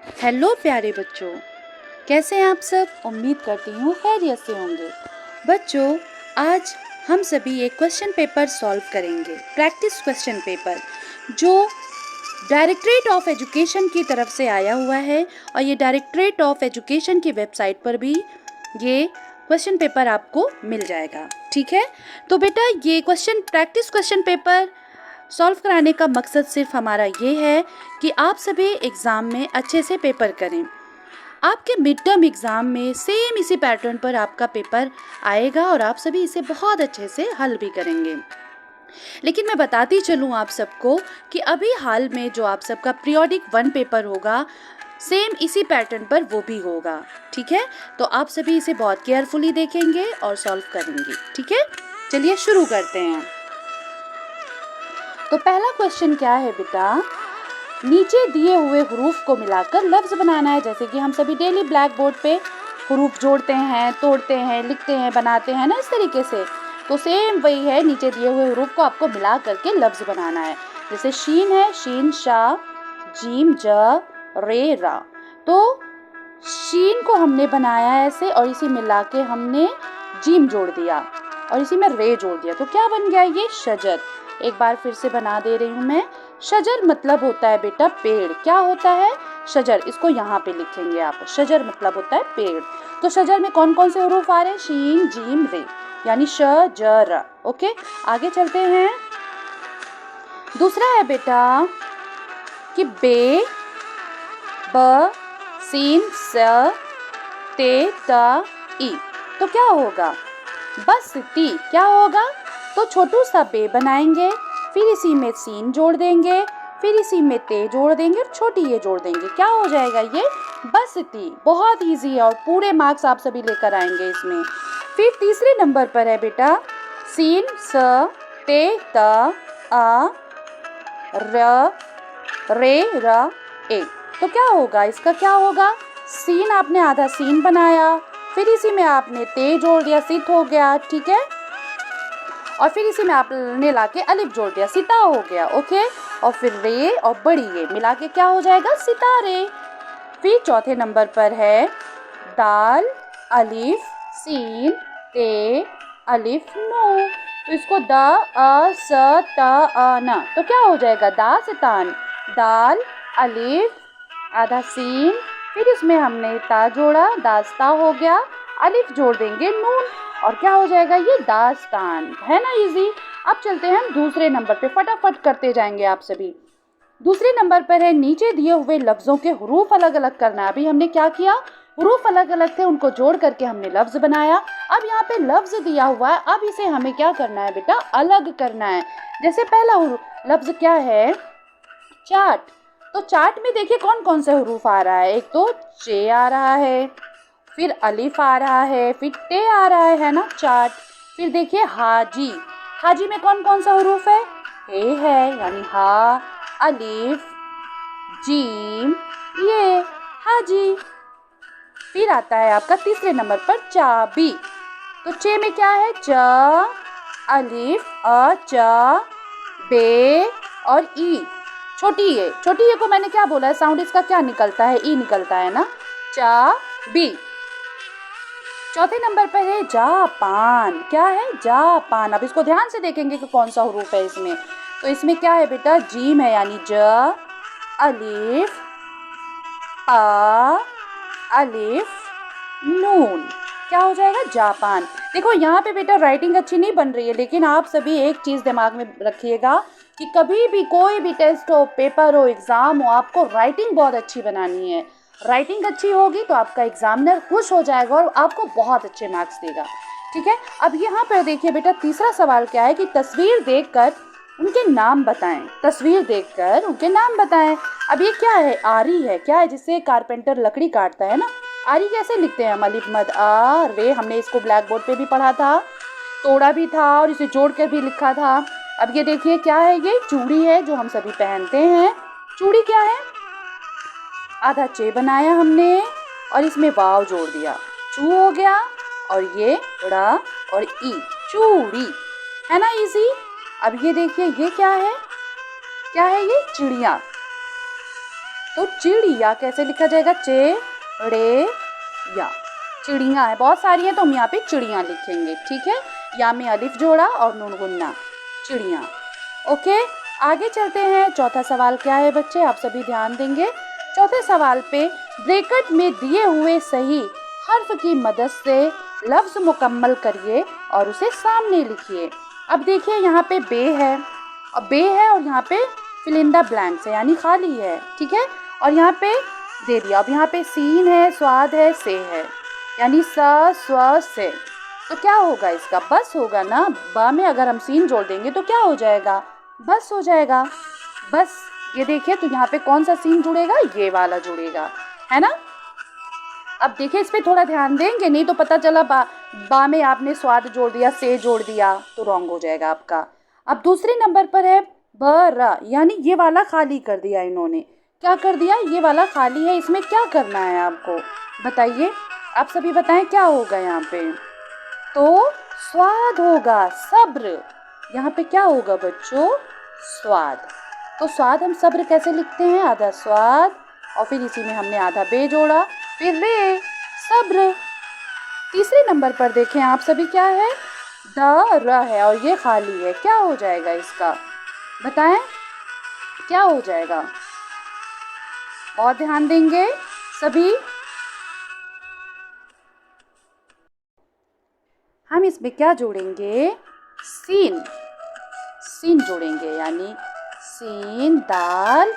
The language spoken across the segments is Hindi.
हेलो प्यारे बच्चों, कैसे हैं आप सब। उम्मीद करती हूँ खैरियत से होंगे। बच्चों, आज हम सभी एक क्वेश्चन पेपर सॉल्व करेंगे, प्रैक्टिस क्वेश्चन पेपर, जो डायरेक्टरेट ऑफ एजुकेशन की तरफ से आया हुआ है। और ये डायरेक्टरेट ऑफ एजुकेशन की वेबसाइट पर भी ये क्वेश्चन पेपर आपको मिल जाएगा। ठीक है, तो बेटा ये प्रैक्टिस क्वेश्चन पेपर सॉल्व कराने का मकसद सिर्फ हमारा ये है कि आप सभी एग्ज़ाम में अच्छे से पेपर करें। आपके मिड टर्म एग्ज़ाम में सेम इसी पैटर्न पर आपका पेपर आएगा और आप सभी इसे बहुत अच्छे से हल भी करेंगे। लेकिन मैं बताती चलूँ आप सबको कि अभी हाल में जो आप सबका पीरियोडिक 1 पेपर होगा, सेम इसी पैटर्न पर वो भी होगा। ठीक है, तो आप सभी इसे बहुत केयरफुली देखेंगे और सॉल्व करेंगे। ठीक है, चलिए शुरू करते हैं। तो पहला क्वेश्चन क्या है बेटा, नीचे दिए हुए हुरूफ को मिलाकर लफ्ज़ बनाना है। जैसे कि हम सभी डेली ब्लैक बोर्ड पे हुरूफ जोड़ते हैं, तोड़ते हैं, लिखते हैं, बनाते हैं ना, इस तरीके से। तो सेम वही है, नीचे दिए हुए हुरूफ को आपको मिला करके लफ्ज़ बनाना है। जैसे शीन है, शीन शा, जीम ज, रे रा। तो शीन को हमने बनाया ऐसे और इसी मिला के हमने जीम जोड़ दिया और इसी में रे जोड़ दिया। तो क्या बन गया ये? शजर। एक बार फिर से बना दे रही हूँ मैं। शजर मतलब होता है बेटा पेड़। क्या होता है? शजर। इसको यहाँ पे लिखेंगे आप। शजर मतलब होता है पेड़। तो शजर में कौन कौन से हुरूफ आ रहे हैं? शीन, जीम, रे, यानी श ज र। ओके, आगे चलते हैं। दूसरा है बेटा कि बे, ब, सीन, स, ते, त, ई। तो क्या होगा? बस्ती। क्या होगा? तो छोटू सा बे बनाएंगे, फिर इसी में सीन जोड़ देंगे, फिर इसी में ते जोड़ देंगे और छोटी ये जोड़ देंगे। क्या हो जाएगा ये? बस्ती। बहुत इजी है और पूरे मार्क्स आप सभी लेकर आएंगे इसमें। फिर तीसरे नंबर पर है बेटा सीन, स, ते, त, आ, र, रे, र, ए। तो क्या होगा? इसका क्या होगा? सीन आपने आधा सीन बनाया, फिर इसी में आपने ते जोड़ दिया, सित हो गया। ठीक है, और फिर इसी में आपने लाके अलिफ जोड़ दिया, सिता हो गया। ओके, और फिर रे और बड़ी ये मिला के क्या हो जाएगा? सितारे। फिर चौथे नंबर पर है दाल, अलिफ, सीन, ते, अलिफ, नून। तो इसको द, अ, स, त, अ, न। तो क्या हो जाएगा? दास्तान। दाल, अलिफ, आधा सीन, फिर इसमें हमने ता जोड़ा, दास्ता हो गया, अलिफ जोड़ देंगे, नून, और क्या हो जाएगा? ये दास्तान। है ना इजी। अब चलते हैं हम दूसरे नंबर पे, फटाफट करते जाएंगे आप सभी। दूसरे नंबर पर है नीचे दिए हुए लफ्ज़ों के हुरूफ अलग अलग करना। अभी हमने क्या किया? हुरूफ अलग अलग थे, उनको जोड़ करके हमने लफ्ज़ बनाया। अब यहाँ पे लफ्ज़ दिया हुआ है, अब इसे हमें क्या करना है बेटा? अलग करना है। जैसे पहला लफ्ज़ क्या है? चाट। तो चाट में देखिए कौन कौन से हुरूफ आ रहा है। एक तो चे आ रहा है, फिर अलिफ आ रहा है, फिर ते आ रहा है ना, चाट। फिर देखिए हाजी। हाजी में कौन कौन सा हुरूफ है? हे है, यानी हा, अलिफ, जीम, ये, हाजी। फिर आता है आपका तीसरे नंबर पर चाबी। तो चे में क्या है? च, अलिफ, अ, च, बे और ई। छोटी ये को मैंने क्या बोला है? साउंड इसका क्या निकलता है? ई निकलता है ना। चा बी। चौथे नंबर पर है जापान। क्या है? जापान। अब इसको ध्यान से देखेंगे कि कौन सा हुरूफ है इसमें। तो इसमें क्या है बेटा? जीम है, यानी ज, अलिफ, आ, अलिफ, नून। क्या हो जाएगा? जापान। देखो यहाँ पे बेटा राइटिंग अच्छी नहीं बन रही है, लेकिन आप सभी एक चीज़ दिमाग में रखिएगा कि कभी भी कोई भी टेस्ट हो, पेपर हो, एग्ज़ाम हो, आपको राइटिंग बहुत अच्छी बनानी है। राइटिंग अच्छी होगी तो आपका एग्जामिनर खुश हो जाएगा और आपको बहुत अच्छे मार्क्स देगा। ठीक है, अब यहाँ पर देखिए बेटा तीसरा सवाल क्या है कि तस्वीर देखकर उनके नाम बताएं। तस्वीर देखकर उनके नाम बताएं। अब ये क्या है? आरी है। क्या है? जिससे कारपेंटर लकड़ी काटता है ना। आरी कैसे लिखते हैं हम? अलिफ मद आ रे। हमने इसको ब्लैक बोर्ड पे भी पढ़ा था, तोड़ा भी था और इसे जोड़ कर भी लिखा था। अब ये देखिए क्या है? ये चूड़ी है जो हम सभी पहनते हैं। चूड़ी क्या है? आधा चे बनाया हमने और इसमें वाव जोड़ दिया, चू हो गया, और ये ड़ा और ई, चूड़ी। है ना इजी। अब ये देखिए ये क्या है? क्या है ये? चिड़िया। तो चिड़िया कैसे लिखा जाएगा? चे-ड़े या। चिड़िया है, बहुत सारी हैं तो हम यहाँ पे चिड़िया लिखेंगे, ठीक है। या में अलिफ जोड़ा और नून गुन्ना, चिड़िया। ओके, आगे चलते हैं। चौथा सवाल क्या है बच्चे, आप सभी ध्यान देंगे। चौथे सवाल पे ब्रैकेट में दिए हुए सही हर्फ की मदद से लफ्ज मुकम्मल करिए और उसे सामने लिखिए। अब देखिए यहाँ पे बे है और यहाँ पे फिल इन द ब्लैंक्स है, यानी खाली है, ठीक है। और यहाँ पे दे दिया। अब यहाँ पे सीन है, स्वाद है, से है, यानी स स्व से। तो क्या होगा इसका? बस होगा ना। बा में अगर हम सीन जोड़ देंगे तो क्या हो जाएगा? बस हो जाएगा। बस, ये देखिए तो यहाँ पे कौन सा सीन जुड़ेगा? ये वाला जुड़ेगा, है ना। अब देखिए इस पे थोड़ा ध्यान देंगे, नहीं तो पता चला बा में आपने स्वाद जोड़ दिया, से जोड़ दिया तो रॉन्ग हो जाएगा आपका। अब दूसरे नंबर पर है ब-र, यानी ये वाला खाली कर दिया इन्होंने। क्या कर दिया? ये वाला खाली है, इसमें क्या करना है आपको बताइए, आप सभी बताएं क्या होगा यहाँ पे? तो स्वाद होगा, सब्र। यहाँ पे क्या होगा बच्चों? स्वाद। तो स्वाद हम सब्र कैसे लिखते हैं? आधा स्वाद और फिर इसी में हमने आधा बे जोड़ा, फिर रे, सब्र। तीसरे नंबर पर देखें आप सभी, क्या है? द-र है और ये खाली है, क्या हो जाएगा इसका? बताएं क्या हो जाएगा? बहुत ध्यान देंगे सभी। हम इसमें क्या जोड़ेंगे? सीन। सीन जोड़ेंगे, यानी सीन दाल।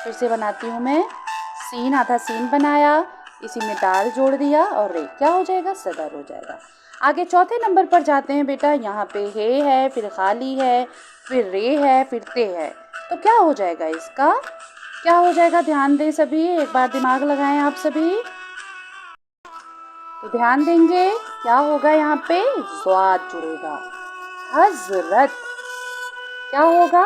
फिर से बनाती हूँ मैं। सीन, आधा सीन बनाया, इसी में दाल जोड़ दिया और रे, क्या हो जाएगा? सदर हो जाएगा। आगे चौथे नंबर पर जाते हैं बेटा। यहाँ पे हे है, फिर खाली है, फिर रे है, फिर ते है। तो क्या हो जाएगा इसका? क्या हो जाएगा? ध्यान दें सभी, एक बार दिमाग लगाएं आप सभी। तो ध्यान देंगे क्या होगा यहाँ पे? ज़्वाद जुड़ेगा। हज़रत। क्या होगा?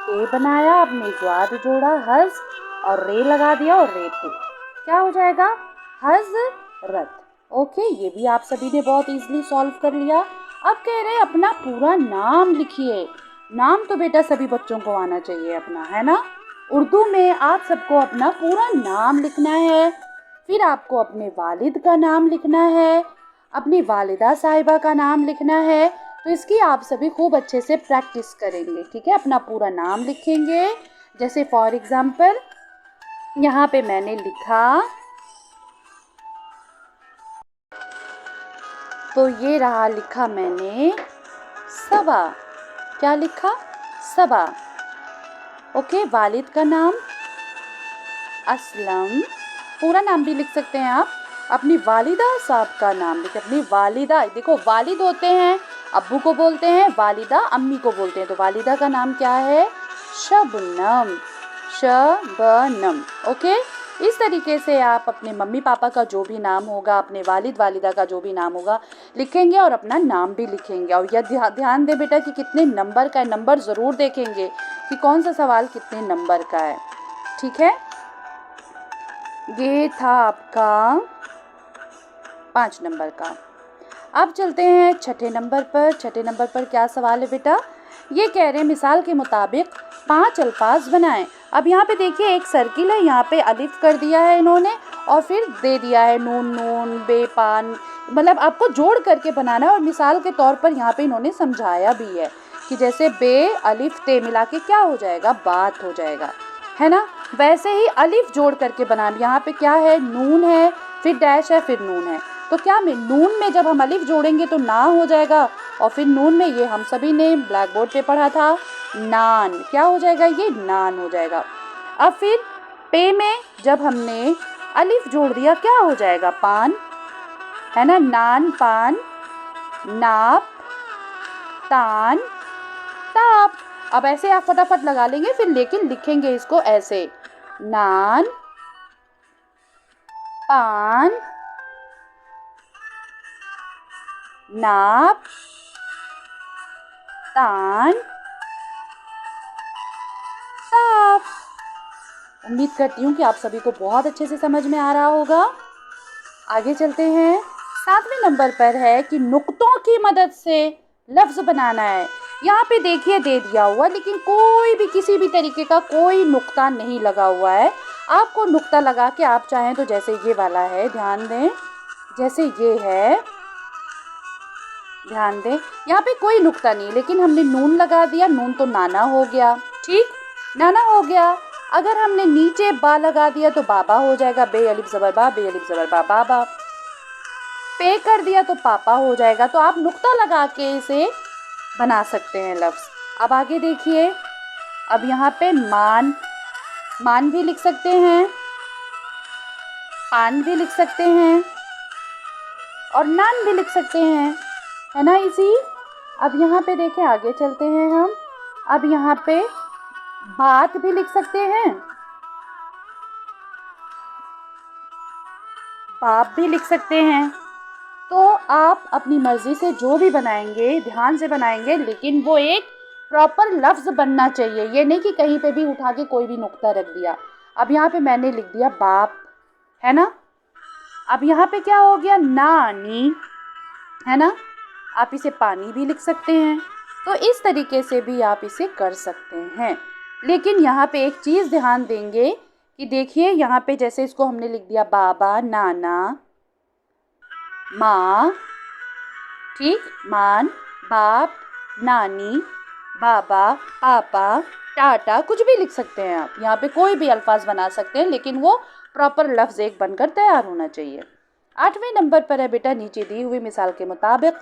ए बनाया, आपने ज़्वाद जोड़ा, हज़ और रे लगा दिया और रेते, क्या हो जाएगा? हज़रत। ओके, ये भी आप सभी ने बहुत इजीली सॉल्व कर लिया। अब कह रहे हैं अपना पूरा नाम लिखिए। नाम तो बेटा सभी बच्चों को आना चाहिए अपना, है ना। उर्दू में आप सबको अपना पूरा नाम लिखना है। फिर आपको अपने वालिद का नाम लिखना है, अपनी वालिदा साहिबा का नाम लिखना है। तो इसकी आप सभी खूब अच्छे से प्रैक्टिस करेंगे, ठीक है। अपना पूरा नाम लिखेंगे। जैसे फॉर एग्जाम्पल यहाँ पे मैंने लिखा, तो ये रहा लिखा मैंने सबा। क्या लिखा? सबा। ओके, वालिद का नाम असलम, पूरा नाम भी लिख सकते हैं आप। अपनी वालिदा साहब का नाम लिखें। अपनी वालिदा, देखो वालिद होते हैं अब्बू को बोलते हैं, वालिदा अम्मी को बोलते हैं। तो वालिदा का नाम क्या है? शबनम। शबनम। ओके, इस तरीके से आप अपने मम्मी पापा का जो भी नाम होगा, अपने वालिद वालिदा का जो भी नाम होगा लिखेंगे और अपना नाम भी लिखेंगे। और यह ध्यान दें बेटा कि कितने नंबर का है, नंबर ज़रूर देखेंगे कि कौन सा सवाल कितने नंबर का है, ठीक है। ये था आपका 5 नंबर का। अब चलते हैं छठे नंबर पर। छठे नंबर पर क्या सवाल है बेटा? ये कह रहे हैं मिसाल के मुताबिक 5 अल्फाज बनाएं। अब यहाँ पे देखिए एक सर्किल है, यहाँ पे अलिफ कर दिया है इन्होंने और फिर दे दिया है नून नून बेपान, मतलब आपको जोड़ करके बनाना है। और मिसाल के तौर पर यहाँ पे इन्होंने समझाया भी है कि जैसे बे अलिफ ते मिला के क्या हो जाएगा? बात हो जाएगा, है ना। वैसे ही अलिफ जोड़ करके बनाना। यहाँ पे क्या है? नून है, फिर डैश है, फिर नून है। तो क्या में नून में जब हम अलिफ जोड़ेंगे तो ना हो जाएगा, और फिर नून में ये हम सभी ने ब्लैक बोर्ड पे पढ़ा था नान। क्या हो जाएगा? ये नान हो जाएगा। अब फिर पे में जब हमने अलिफ जोड़ दिया क्या हो जाएगा? पान, है ना। नान पान, नाप तान ताप। अब ऐसे आप फटाफट लगा लेंगे, फिर लेकिन लिखेंगे इसको ऐसे, नान पान नाप तान ताप। उम्मीद करती हूँ कि आप सभी को बहुत अच्छे से समझ में आ रहा होगा। आगे चलते हैं। 7वें नंबर पर है कि नुक्तों की मदद से लफ्ज़ बनाना है। यहाँ पे देखिए दे दिया हुआ, लेकिन कोई भी किसी भी तरीके का कोई नुक्ता नहीं लगा हुआ है। आपको नुक्ता लगा के आप चाहें तो, जैसे ये वाला है, ध्यान दें, जैसे ये है, ध्यान दें, यहाँ पे कोई नुक्ता नहीं, लेकिन हमने नून लगा दिया, नून तो नाना हो गया, ठीक, नाना हो गया। अगर हमने नीचे बा लगा दिया तो बाबा हो जाएगा, बे अलिफ ज़बर बा, बे अलिफ ज़बर बा, बाबा। पे कर दिया तो पापा हो जाएगा। तो आप नुक्ता लगा के इसे बना सकते हैं लफ्ज़। अब आगे देखिए, अब यहाँ पे मान, मान भी लिख सकते हैं, पान भी लिख सकते हैं और नान भी लिख सकते हैं, है ना इजी। अब यहाँ पे देखें, आगे चलते हैं हम। अब यहाँ पे बात भी लिख सकते हैं, बाप भी लिख सकते हैं। तो आप अपनी मर्ज़ी से जो भी बनाएंगे ध्यान से बनाएंगे, लेकिन वो एक प्रॉपर लफ्ज़ बनना चाहिए। ये नहीं कि कहीं पे भी उठा के कोई भी नुक्ता रख दिया। अब यहाँ पे मैंने लिख दिया बाप, है ना। अब यहाँ पे क्या हो गया, नानी, है ना। आप इसे पानी भी लिख सकते हैं। तो इस तरीके से भी आप इसे कर सकते हैं। लेकिन यहाँ पे एक चीज़ ध्यान देंगे कि देखिए, यहाँ पे जैसे इसको हमने लिख दिया बाबा, नाना, माँ, ठीक, मान, बाप, नानी, बाबा, पापा, टाटा, कुछ भी लिख सकते हैं आप। यहाँ पे कोई भी अल्फाज बना सकते हैं, लेकिन वो प्रॉपर लफ्ज़ एक बनकर तैयार होना चाहिए। 8वें नंबर पर है बेटा, नीचे दी हुई मिसाल के मुताबिक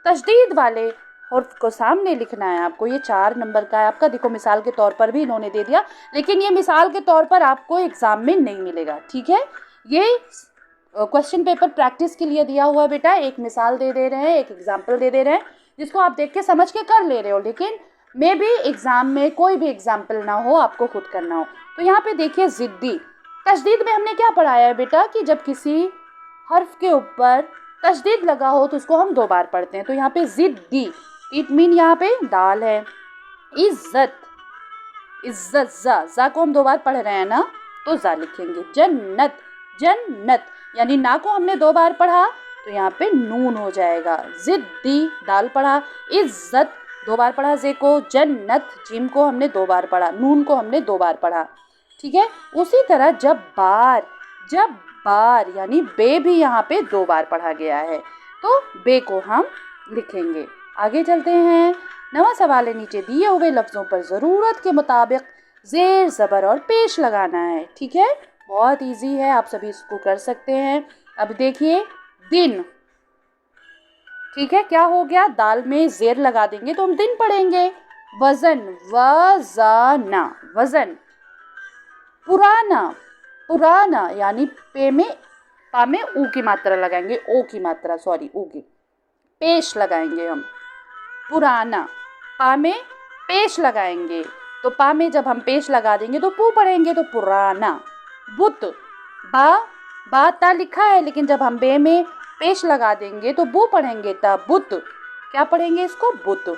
तशदीद वाले हर्फ को सामने लिखना है आपको। ये 4 नंबर का है आपका। देखो, मिसाल के तौर पर भी इन्होंने दे दिया, लेकिन ये मिसाल के तौर पर आपको एग्ज़ाम में नहीं मिलेगा, ठीक है। ये क्वेश्चन पेपर प्रैक्टिस के लिए दिया हुआ है बेटा। एक मिसाल दे रहे हैं, एक एग्जाम्पल दे रहे हैं, जिसको आप देख के समझ के कर ले रहे हो, लेकिन मे भी एग्ज़ाम में कोई भी एग्जाम्पल ना हो, आपको खुद करना हो। तो यहाँ पे देखिए, ज़िद्दी तशदीद में हमने क्या पढ़ाया है बेटा, कि जब किसी हर्फ के ऊपर तशदीद लगा हो तो उसको हम 2 बार पढ़ते हैं। तो यहाँ पे ज़िद्दी, इट मीन यहाँ पे दाल है। इज़्ज़त, इज़्ज़त, जा को हम 2 बार पढ़ रहे हैं ना, तो जा लिखेंगे। जन्नत, जन्नत, यानी ना को हमने 2 बार पढ़ा तो यहाँ पे नून हो जाएगा। ज़िद्दी, दाल पढ़ा। इज़्ज़त 2 बार पढ़ा जे को। जन्नत, जिम को हमने 2 बार पढ़ा, नून को हमने 2 बार पढ़ा, ठीक है। उसी तरह जब्बार, जब्बार यानी बे भी यहाँ पे 2 बार पढ़ा गया है, तो बे को हम लिखेंगे। आगे चलते हैं। 9वां सवाल है, नीचे दिए हुए लफ्ज़ों पर ज़रूरत के मुताबिक ज़ेर, ज़बर और पेश लगाना है, ठीक है। बहुत इजी है, आप सभी इसको कर सकते हैं। अब देखिए, दिन, ठीक है, क्या हो गया, दाल में ज़ेर लगा देंगे तो हम दिन पढ़ेंगे। वज़न, वज़ाना, वज़न। पुराना, पुराना यानी पे में, पा में ऊ की मात्रा लगाएंगे, ओ की मात्रा, सॉरी, ऊ की, पेश लगाएंगे हम। पुराना, पा में पेश लगाएंगे, तो पा में जब हम पेश लगा देंगे तो पू पढ़ेंगे, तो पुराना। बुत, बा ता लिखा है, लेकिन जब हम बे में पेश लगा देंगे तो बू पढ़ेंगे, ता बुत। क्या पढ़ेंगे इसको, बुत।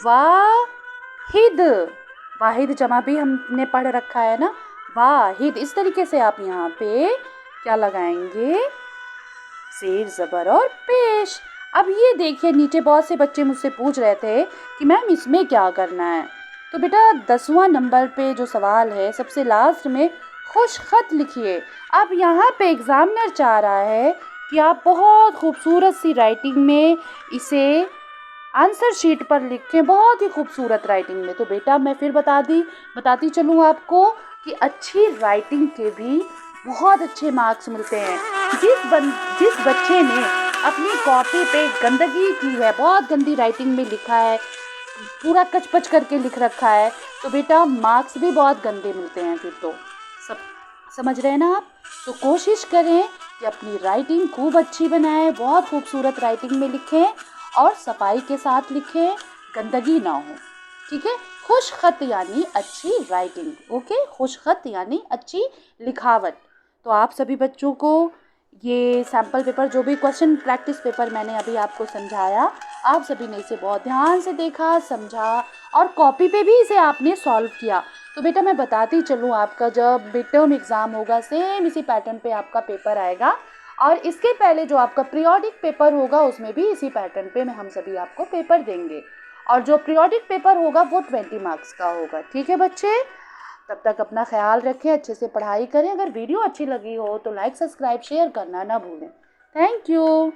वाहिद, वाहिद जमा भी हमने पढ़ रखा है ना, वाहिद। इस तरीके से आप यहाँ पे क्या लगाएंगे, ज़ेर, ज़बर और पेश। अब ये देखिए, नीचे बहुत से बच्चे मुझसे पूछ रहे थे कि मैम इसमें क्या करना है। तो बेटा 10वां नंबर पे जो सवाल है, सबसे लास्ट में खुश खत लिखिए। अब यहाँ पे एग्जामिनर चाह रहा है कि आप बहुत खूबसूरत सी राइटिंग में इसे आंसर शीट पर लिखें, बहुत ही खूबसूरत राइटिंग में। तो बेटा मैं फिर बताती चलूँ आपको कि अच्छी राइटिंग के भी बहुत अच्छे मार्क्स मिलते हैं। जिस बच्चे ने अपनी कॉपी पे गंदगी की है, बहुत गंदी राइटिंग में लिखा है, पूरा कच-पच करके लिख रखा है, तो बेटा मार्क्स भी बहुत गंदे मिलते हैं फिर। तो सब समझ रहे हैं ना आप। तो कोशिश करें कि अपनी राइटिंग खूब अच्छी बनाएं, बहुत खूबसूरत राइटिंग में लिखें और सफाई के साथ लिखें, गंदगी ना हो, ठीक है। खुश खत यानी अच्छी राइटिंग, ओके, खुश खत यानी अच्छी लिखावट। तो आप सभी बच्चों को ये सैम्पल पेपर, जो भी क्वेश्चन प्रैक्टिस पेपर मैंने अभी आपको समझाया, आप सभी ने इसे बहुत ध्यान से देखा, समझा और कॉपी पे भी इसे आपने सॉल्व किया। तो बेटा मैं बताती चलूँ, आपका जब मिड टर्म एग्ज़ाम होगा, सेम इसी पैटर्न पे आपका पेपर आएगा, और इसके पहले जो आपका पीरियोडिक पेपर होगा उसमें भी इसी पैटर्न पे हम सभी आपको पेपर देंगे। और जो पीरियोडिक पेपर होगा वो 20 मार्क्स का होगा, ठीक है बच्चे। तब तक अपना ख्याल रखें, अच्छे से पढ़ाई करें। अगर वीडियो अच्छी लगी हो तो लाइक, सब्सक्राइब, शेयर करना ना भूलें। Thank you.